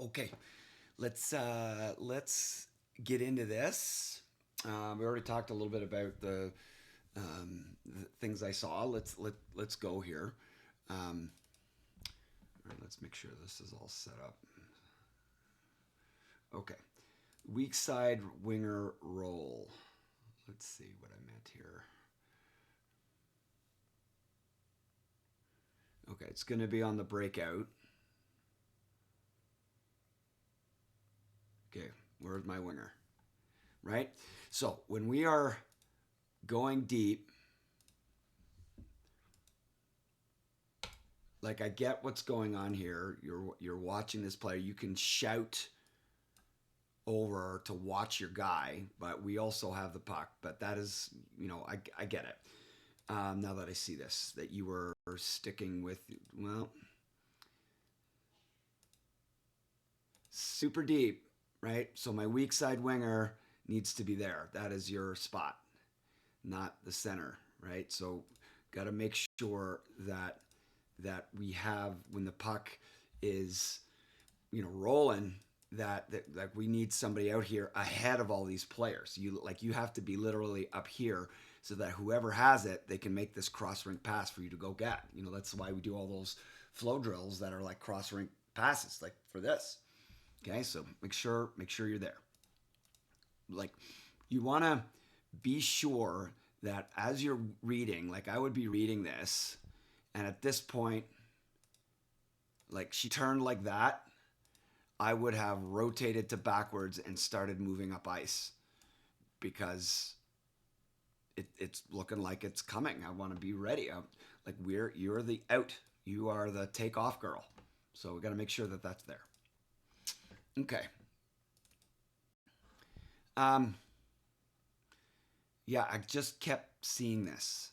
Okay, let's get into this. We already talked a little bit about the things I saw. Let's go here. Um, all right, let's make sure this is all set up. Okay, weak side winger roll. Let's see what I meant here. Okay, it's going to be on the breakout. Okay, where's my winger? Right? So when we are going deep, like I get what's going on here. You're watching this player. You can shout over to watch your guy, but we also have the puck. But that is, I get it. Now that I see this, that you were sticking with, well, super deep, right? So my weak side winger needs to be there. That is your spot, not the center, right? So got to make sure that we have when the puck is rolling that we need somebody out here ahead of all these players. You have to be literally up here so that whoever has it, they can make this cross rink pass for you to go get. That's why we do all those flow drills that are like cross rink passes, like for this. Okay, so make sure you're there. Like you want to be sure that as you're reading, like I would be reading this, and at this point, like she turned like that, I would have rotated to backwards and started moving up ice because it's looking like it's coming. I want to be ready. You're the out. You are the takeoff girl. So we got to make sure that that's there. Okay. Yeah, I just kept seeing this.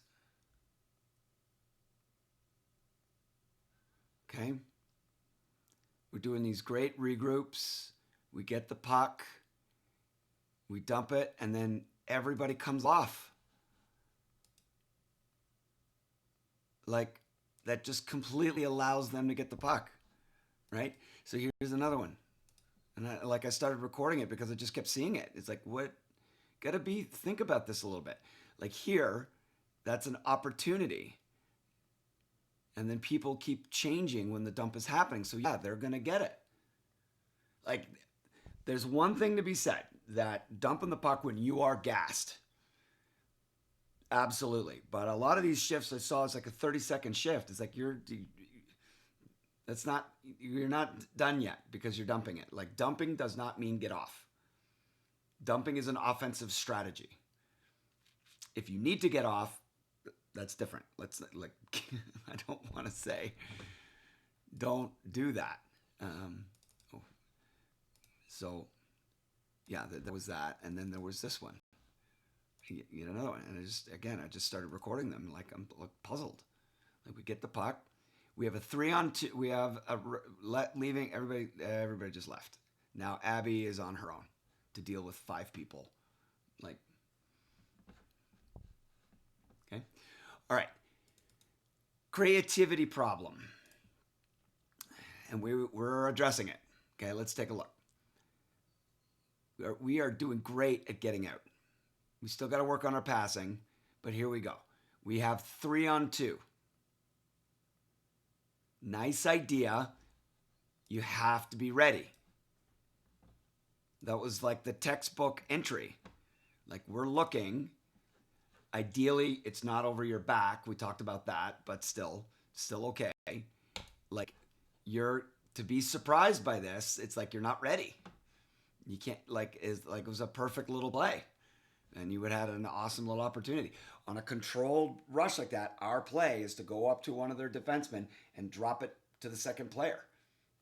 Okay. We're doing these great regroups. We get the puck. We dump it, and then everybody comes off. Like, that just completely allows them to get the puck, right? So here's another one. And I started recording it because I just kept seeing it. It's like, what? Think about this a little bit. Like here, that's an opportunity. And then people keep changing when the dump is happening. So yeah, they're going to get it. Like, there's one thing to be said, that dumping the puck when you are gassed. Absolutely. But a lot of these shifts I saw, it's like a 30-second shift. It's like you're not done yet because you're dumping it. Like dumping does not mean get off. Dumping is an offensive strategy. If you need to get off, that's different. I don't want to say, don't do that. So, yeah, there was that, and then there was this one. Yet another one, and I just started recording them. Like I'm puzzled. Like we get the puck, we have a 3-on-2. We have leaving everybody. Everybody just left. Now Abby is on her own to deal with 5 people. Like, okay, all right. Creativity problem, and we're addressing it. Okay, let's take a look. We are doing great at getting out. We still got to work on our passing, but here we go. We have 3-on-2. Nice idea. You have to be ready. That was like the textbook entry. Like we're looking. Ideally, it's not over your back. We talked about that, but still okay. Like you're to be surprised by this. It's like you're not ready. You can't it was a perfect little play. And you would have had an awesome little opportunity. On a controlled rush like that, our play is to go up to one of their defensemen and drop it to the second player.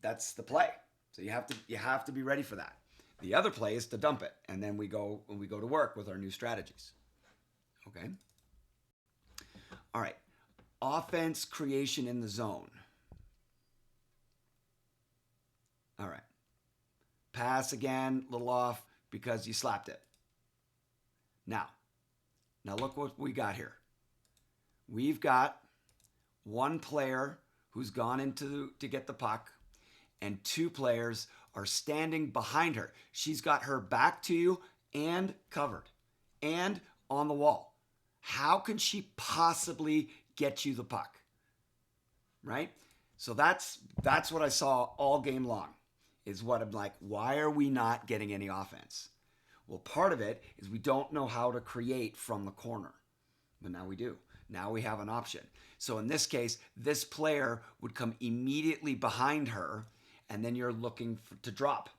That's the play. So you have to be ready for that. The other play is to dump it, and then we go to work with our new strategies. Okay? All right. Offense creation in the zone. All right. Pass again, little off because you slapped it. Now look what we got here. We've got one player who's gone to get the puck, and 2 players are standing behind her. She's got her back to you and covered and on the wall. How can she possibly get you the puck? Right? So that's what I saw all game long, is what I'm like, why are we not getting any offense? Well, part of it is we don't know how to create from the corner. But now we do. Now we have an option. So in this case, this player would come immediately behind her, and then you're looking to drop.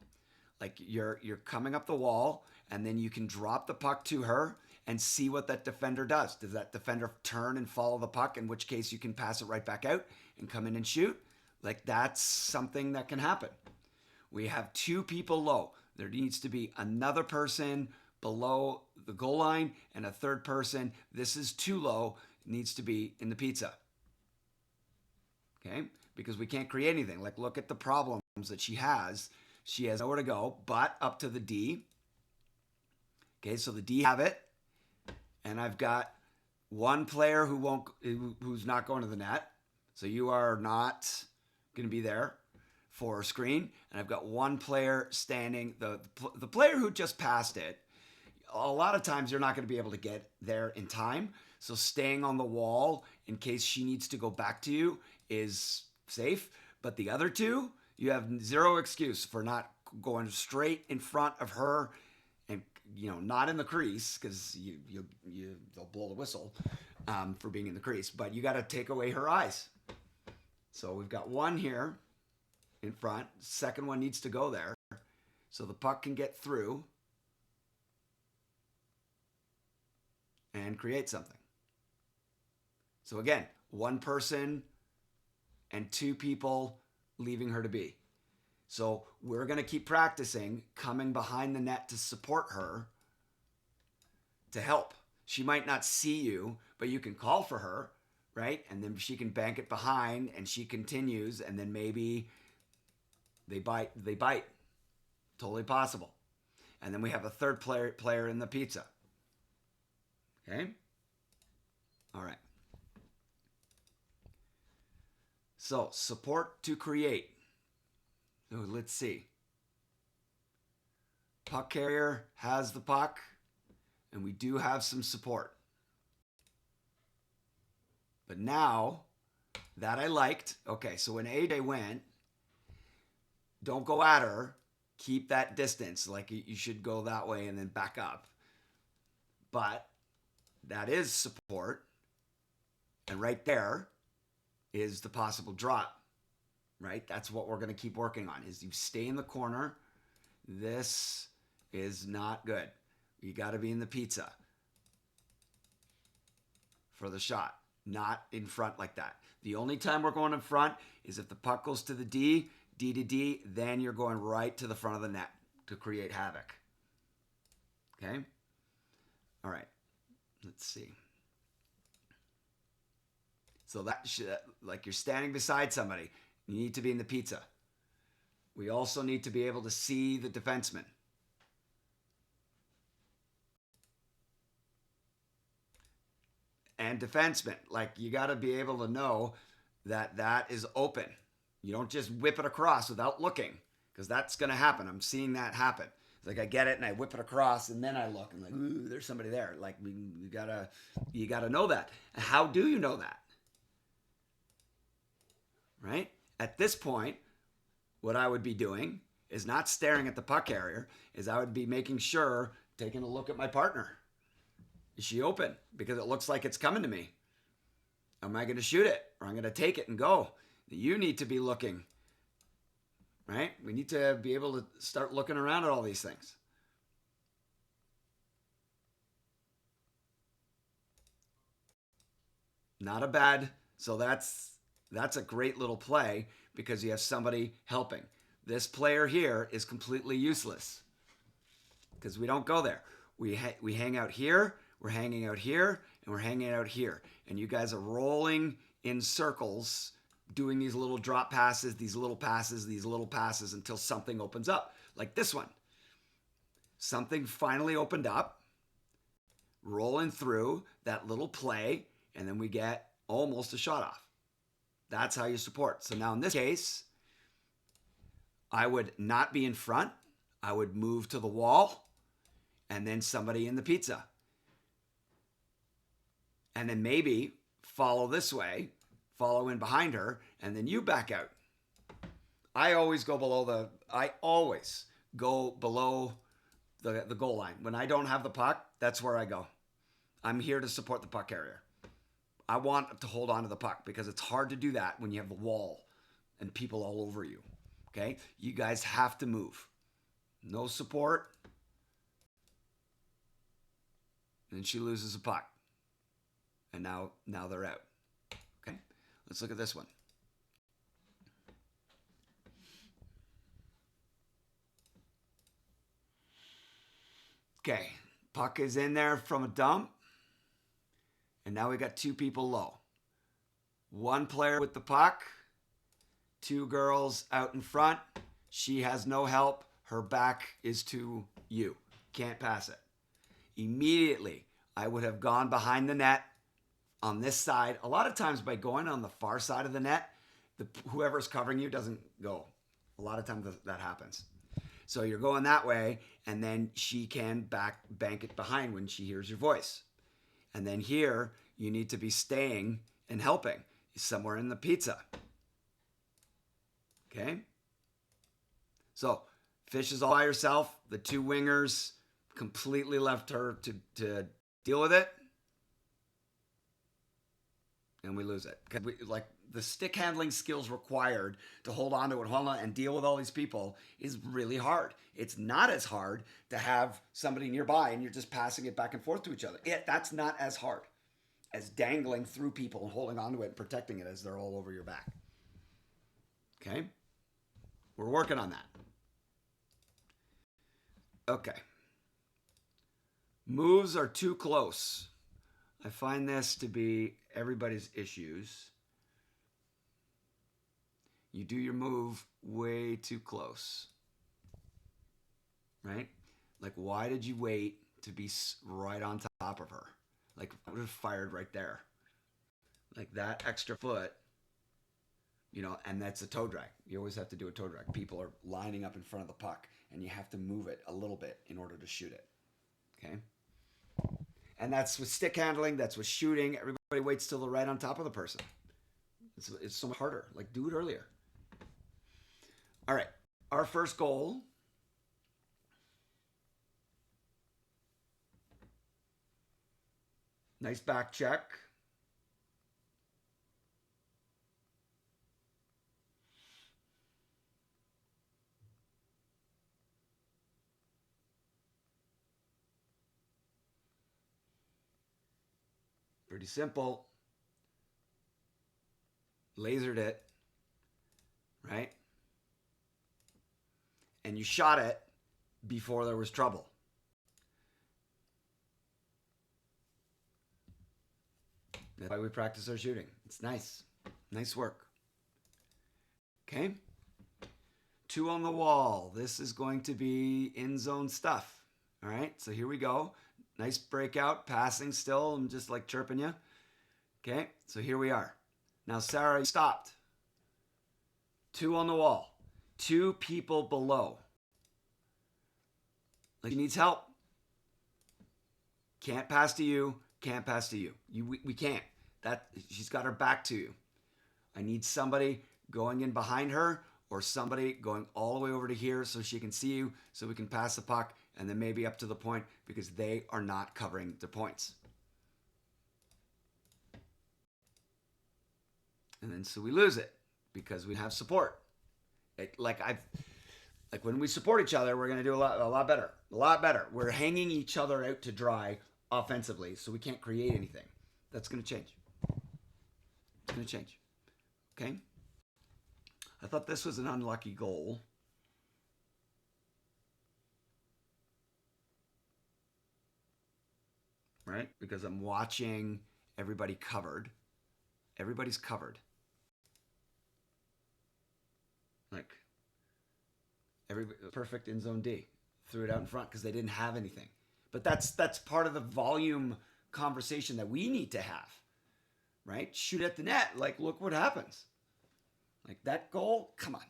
Like you're coming up the wall, and then you can drop the puck to her and see what that defender does. Does that defender turn and follow the puck, in which case you can pass it right back out and come in and shoot? Like that's something that can happen. We have 2 people low. There needs to be another person below the goal line and a third person. This is too low. It needs to be in the pizza. Okay? Because we can't create anything. Like look at the problems that she has. She has nowhere to go but up to the D. Okay, so the D have it. And I've got one player who's not going to the net. So you are not going to be there for a screen. And I've got one player standing, the player who just passed it. A lot of times you're not going to be able to get there in time. So staying on the wall in case she needs to go back to you is safe. But the other 2, you have zero excuse for not going straight in front of her and, not in the crease, because they'll blow the whistle for being in the crease. But you got to take away her eyes. So we've got one here in front. Second one needs to go there so the puck can get through and create something. So again, one person and 2 people leaving her to be. So we're going to keep practicing coming behind the net to support her, to help. She might not see you, but you can call for her, right? And then she can bank it behind and she continues, and then maybe they bite. Totally possible. And then we have a third player in the pizza. Okay? All right. So, support to create. So let's see. Puck carrier has the puck, and we do have some support. But now that I liked, okay, so when AJ went, don't go at her. Keep that distance. Like you should go that way and then back up. But that is support. And right there is the possible drop. Right? That's what we're going to keep working on, is you stay in the corner. This is not good. You got to be in the pizza for the shot, not in front like that. The only time we're going in front is if the puck goes to the D to D, then you're going right to the front of the net to create havoc. Okay? All right. Let's see. So that like you're standing beside somebody. You need to be in the pizza. We also need to be able to see the defenseman. And defenseman, like you got to be able to know that that is open. You don't just whip it across without looking, because that's going to happen. I'm seeing that happen. It's like I get it and I whip it across and then I look and like, ooh, there's somebody there. Like you gotta know that. And how do you know that? Right? At this point, what I would be doing is not staring at the puck carrier, is I would be making sure, taking a look at my partner. Is she open? Because it looks like it's coming to me. Am I going to shoot it? Or I'm going to take it and go? You need to be looking. Right? We need to be able to start looking around at all these things. Not a bad. So that's a great little play because you have somebody helping. This player here is completely useless because we don't go there. We hang out here, we're hanging out here, and we're hanging out here. And you guys are rolling in circles, doing these little drop passes, these little passes until something opens up. Like this one. Something finally opened up, rolling through that little play, and then we get almost a shot off. That's how you support. So now in this case, I would not be in front. I would move to the wall and then somebody in the pizza. And then maybe follow this way, follow in behind her, and then you back out. I always go below the goal line. When I don't have the puck, that's where I go. I'm here to support the puck carrier. I want to hold on to the puck because it's hard to do that when you have the wall and people all over you. Okay? You guys have to move. No support. And she loses a puck. And now they're out. Okay? Let's look at this one. Okay. Puck is in there from a dump. And now we got two people low. One player with the puck. Two girls out in front. She has no help. Her back is to you. Can't pass it. Immediately, I would have gone behind the net on this side. A lot of times by going on the far side of the net, whoever's covering you doesn't go. A lot of times that happens. So you're going that way, and then she can bank it behind when she hears your voice. And then here, you need to be staying and helping somewhere in the pizza. Okay? So, Fish is all by herself. The two wingers completely left her to deal with it. And we lose it. Like the stick handling skills required to hold on to it, and deal with all these people is really hard. It's not as hard to have somebody nearby and you're just passing it back and forth to each other. That's not as hard as dangling through people and holding onto it and protecting it as they're all over your back. Okay? We're working on that. Okay. Moves are too close. I find this to be everybody's issues. You do your move way too close. Right? Like, why did you wait to be right on top of her? Like, I would have fired right there. Like, that extra foot, and that's a toe drag. You always have to do a toe drag. People are lining up in front of the puck, and you have to move it a little bit in order to shoot it. Okay? And that's with stick handling. That's with shooting. Everybody waits till they're right on top of the person. It's so much harder. Like, do it earlier. All right. Our first goal. Nice back check. Pretty simple. Lasered it, right? And you shot it before there was trouble. That's why we practice our shooting. It's nice. Nice work. Okay. 2 on the wall. This is going to be in-zone stuff. All right, so here we go. Nice breakout, passing still. I'm just like chirping you. Okay, so here we are. Now, Sarah stopped. 2 on the wall. 2 people below. Like, she needs help. Can't pass to you. Can't pass to you. We can't. She's got her back to you. I need somebody going in behind her or somebody going all the way over to here so she can see you so we can pass the puck and then maybe up to the point because they are not covering the points. And then so we lose it because we have support. Like when we support each other, we're going to do a lot better. A lot better. We're hanging each other out to dry offensively, so we can't create anything. That's going to change. It's going to change. Okay? I thought this was an unlucky goal. Right? Because I'm watching everybody covered. Everybody's covered. Like, perfect in zone D. Threw it out in front because they didn't have anything. But that's part of the volume conversation that we need to have. Right? Shoot at the net. Like, look what happens. Like, that goal, come on.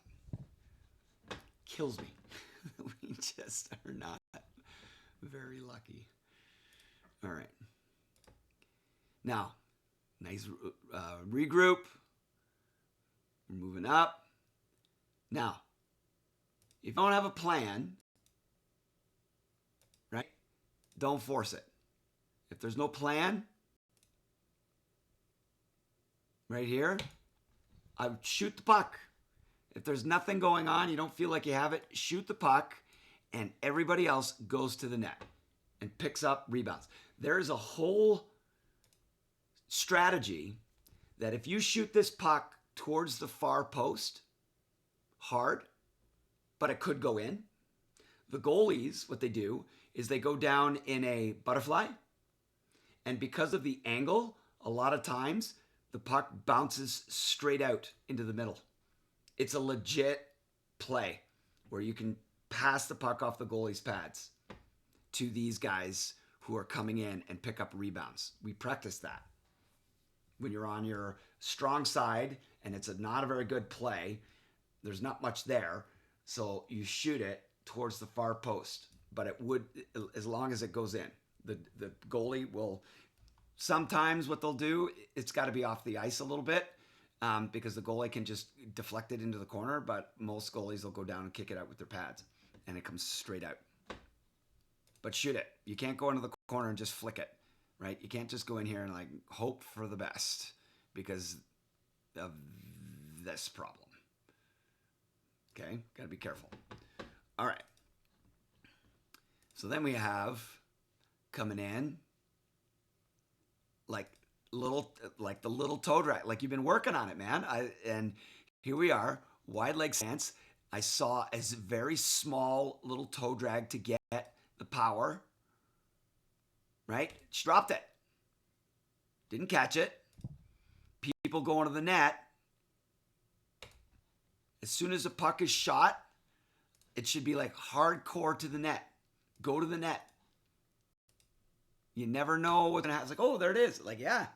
kills me. We just are not very lucky. All right. Now, nice regroup. We're moving up. Now, if you don't have a plan, right, don't force it. If there's no plan, right here, I would shoot the puck. If there's nothing going on, you don't feel like you have it, shoot the puck, and everybody else goes to the net and picks up rebounds. There is a whole strategy that if you shoot this puck towards the far post hard, but it could go in, the goalies, what they do is they go down in a butterfly, and because of the angle, a lot of times the puck bounces straight out into the middle. It's a legit play where you can pass the puck off the goalie's pads to these guys who are coming in and pick up rebounds. We practice that. When you're on your strong side and it's not a very good play, there's not much there, so you shoot it towards the far post. But it would, as long as it goes in. The goalie will, sometimes what they'll do, it's got to be off the ice a little bit because the goalie can just deflect it into the corner, but most goalies will go down and kick it out with their pads, and it comes straight out. But shoot it. You can't go into the corner and just flick it, right? You can't just go in here and like hope for the best because of this problem. Okay? Got to be careful. All right. So then we have coming in like the little toe drag. Like you've been working on it, man. And here we are, wide leg stance. I saw a very small little toe drag to get the power, right? She dropped it. Didn't catch it. People going to the net. As soon as the puck is shot, it should be like hardcore to the net. Go to the net. You never know what's going to happen. It's like, oh, there it is. Like, yeah.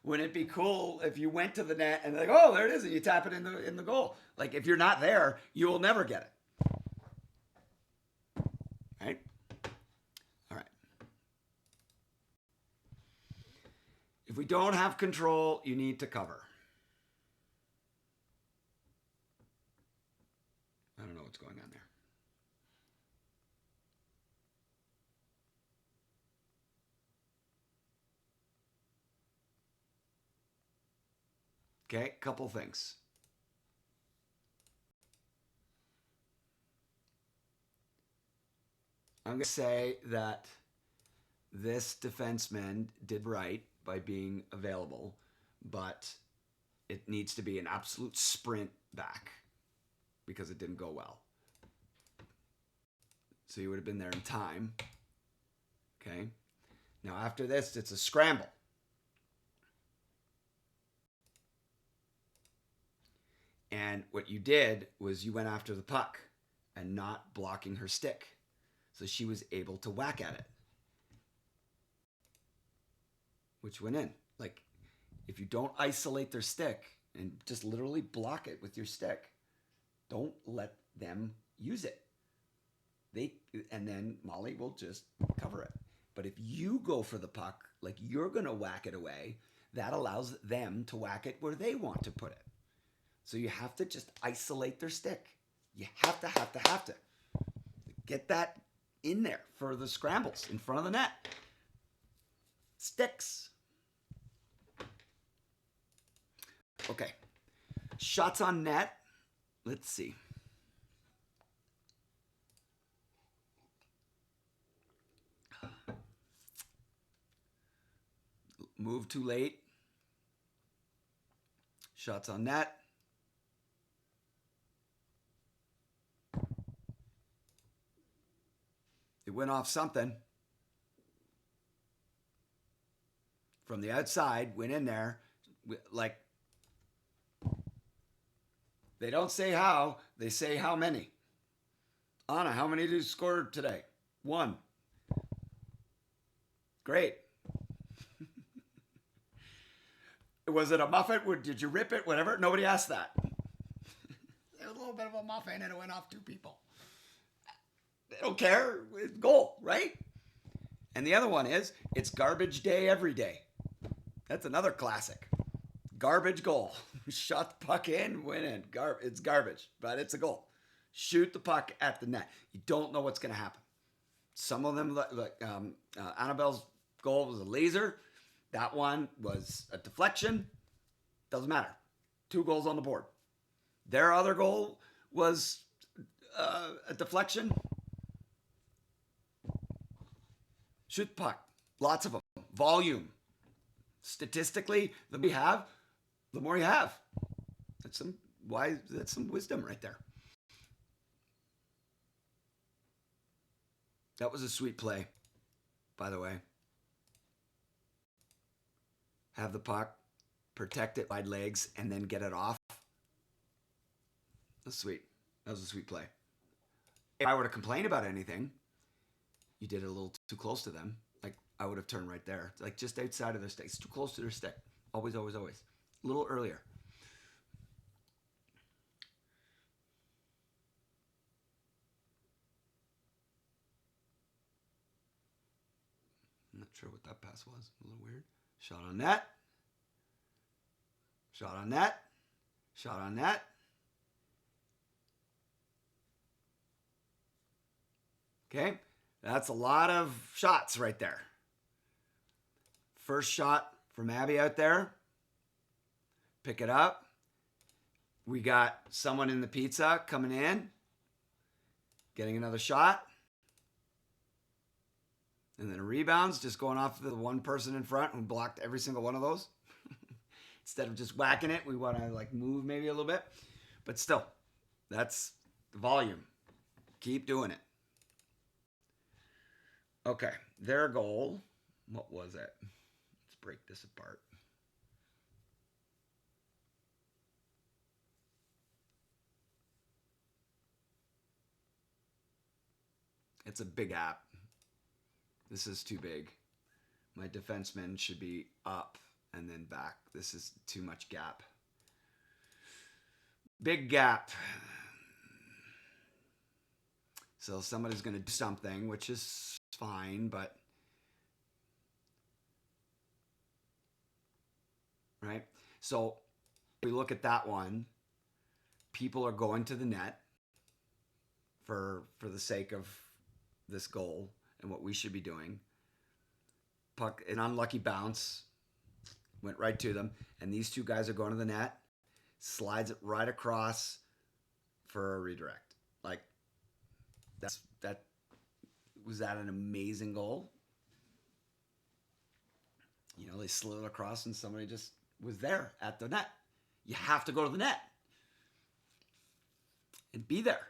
Wouldn't it be cool if you went to the net and like, oh, there it is, and you tap it in the goal? Like, if you're not there, you will never get it. Right? All right. If we don't have control, you need to cover. I don't know what's going on there. Okay, couple things. I'm going to say that this defenseman did right by being available, but it needs to be an absolute sprint back because it didn't go well. So you would have been there in time. Okay. Now after this, it's a scramble. And what you did was you went after the puck and not blocking her stick. So she was able to whack at it, which went in. Like, if you don't isolate their stick and just literally block it with your stick, don't let them use it. And then Molly will just cover it. But if you go for the puck, like you're going to whack it away, that allows them to whack it where they want to put it. So you have to just isolate their stick. You have to get that in there for the scrambles in front of the net. Sticks. Okay. Shots on net. Let's see. Move too late. Shots on net. It went off something. From the outside, went in there. Like, they don't say how, they say how many. Anna, how many did you score today? 1. Great. Was it a muffet? Did you rip it? Whatever. Nobody asked that. It was a little bit of a muffin and it went off 2 people. They don't care. It's goal, right? And the other one is it's garbage day every day. That's another classic. Garbage goal. Shot the puck in, win in. It's garbage, but it's a goal. Shoot the puck at the net. You don't know what's going to happen. Some of them, like Annabelle's goal was a laser. That one was a deflection. Doesn't matter. 2 goals on the board. Their other goal was a deflection. Shoot the puck. Lots of them. Volume. Statistically, the more you have, the more you have. That's some wisdom right there. That was a sweet play, by the way. Have the puck, protect it, wide legs, and then get it off. That's sweet. That was a sweet play. If I were to complain about anything, you did it a little too close to them. Like, I would have turned right there. Like, just outside of their stick. It's too close to their stick. Always, always, always. A little earlier. I'm not sure what that pass was. A little weird. Shot on net. Shot on net. Shot on net. Okay. That's a lot of shots right there. First shot from Abby out there. Pick it up. We got someone in the pizza coming in. Getting another shot. And then rebounds, just going off the one person in front who blocked every single one of those. Instead of just whacking it, we want to like move maybe a little bit. But still, that's the volume. Keep doing it. Okay, their goal, what was it? Let's break this apart. It's a big app. This is too big. My defenseman should be up and then back. This is too much gap. Big gap. So somebody's going to do something, which is fine, but right? So we look at that one. People are going to the net for the sake of this goal and what we should be doing. Puck, an unlucky bounce, went right to them, and these 2 guys are going to the net, slides it right across for a redirect. Like, was that an amazing goal? You know, they slid it across and somebody just was there at the net. You have to go to the net and be there,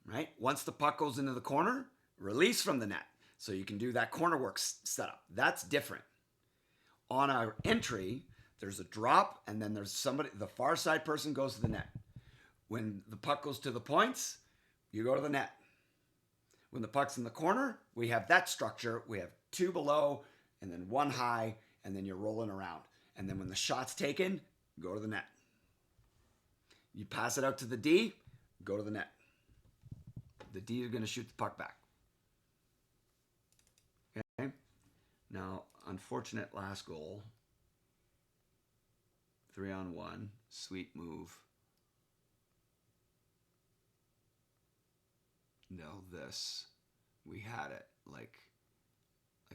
right? Once the puck goes into the corner, release from the net. So you can do that corner work setup. That's different. On our entry, there's a drop, and then there's somebody, the far side person goes to the net. When the puck goes to the points, you go to the net. When the puck's in the corner, we have that structure. We have 2 below, and then 1 high, and then you're rolling around. And then when the shot's taken, go to the net. You pass it out to the D, go to the net. The D are going to shoot the puck back. Okay? Now, unfortunate last goal. 3-on-1. Sweet move. No, this. We had it. Like,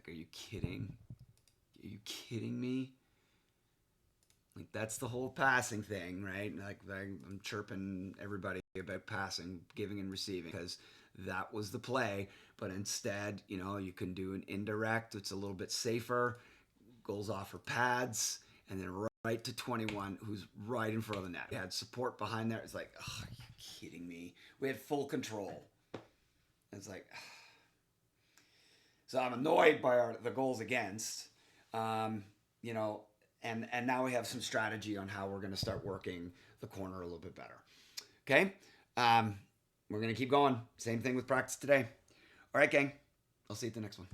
are you kidding? Are you kidding me? Like, that's the whole passing thing, right? Like, I'm chirping everybody about passing, giving and receiving, because that was the play. But instead, you know, you can do an indirect. It's a little bit safer. Goes off for pads, and then right to 21, who's right in front of the net. We had support behind there. It's like, oh, are you kidding me? We had full control. It's like, so I'm annoyed by the goals against, you know, and now we have some strategy on how we're going to start working the corner a little bit better. Okay. We're going to keep going. Same thing with practice today. All right, gang. I'll see you at the next one.